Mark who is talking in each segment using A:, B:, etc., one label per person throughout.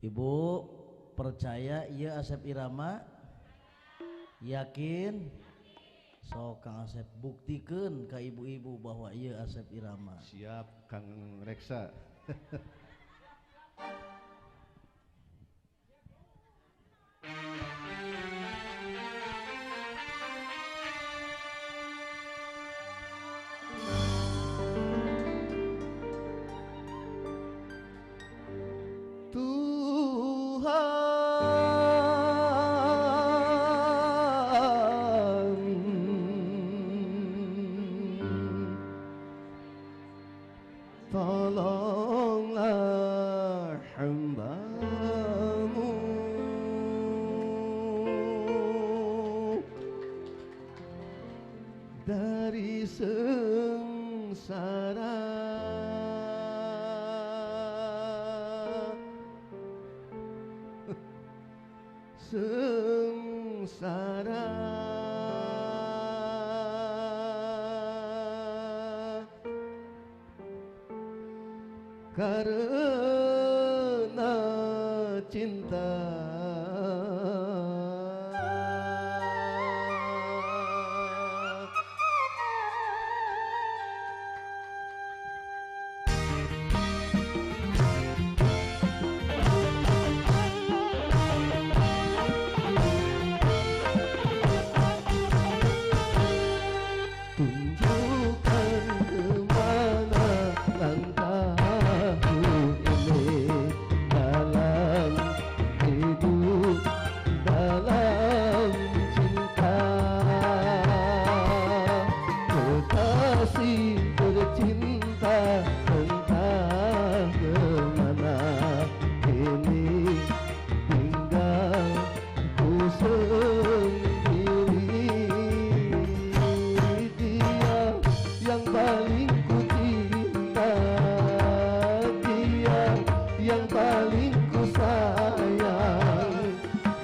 A: Ibu percaya ieu Asep Irama? Yakin? Sok Kang Asep buktikeun ka ibu-ibu bahwa ieu Asep Irama.
B: Siap Kang Reksa. Tolonglah hamba-Mu dari sengsara, sengsara. Karena cinta tunjukkan kemana langkahku ini dalam hidup, dalam cinta. Kekasih tercinta, entah kemana kini tinggal ku sendiri. Dia yang paling ku cinta, dia yang paling ku sayang.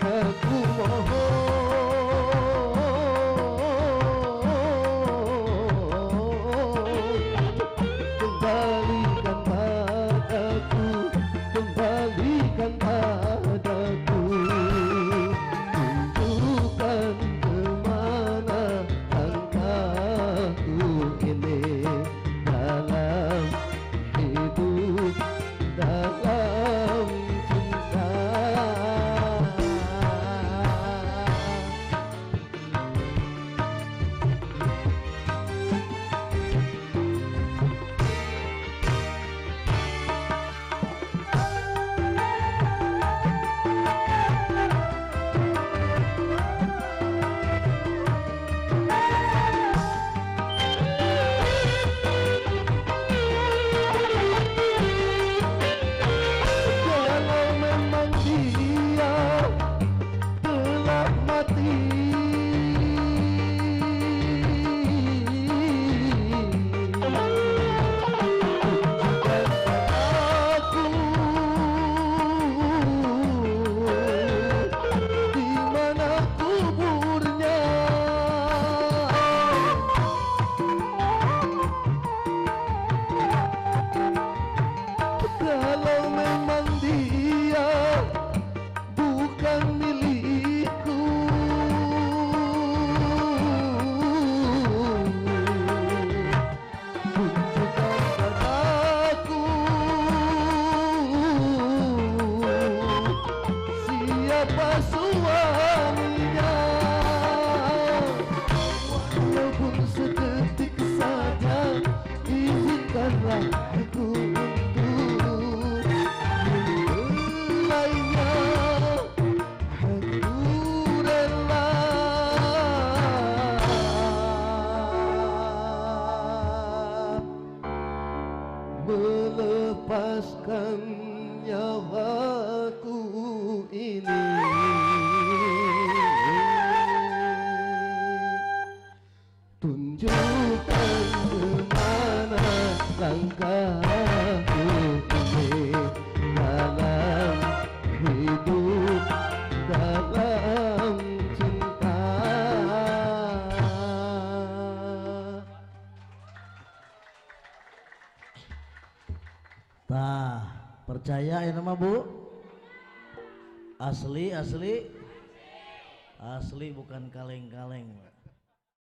B: Aku mohon kembalikan padaku, kembalikan padaku. Tunjukkan kemana langkahku ini dalam hidup, dalam cinta. Kalau memang dia telah mati, tunjukkan padaku di mana kuburnya. Kalau memang dia bukan milikku, tunjukkan padaku siapa suaminya. Walaupun sedetik saja, izinkanlah aku untuk menilainya. Aku rela melepaskan nyawaku ini. Tunjukkan kemana langkahku ini dalam hidup, dalam cinta.
A: Tah, percaya ya nama Bu? Asli asli asli bukan kaleng-kaleng.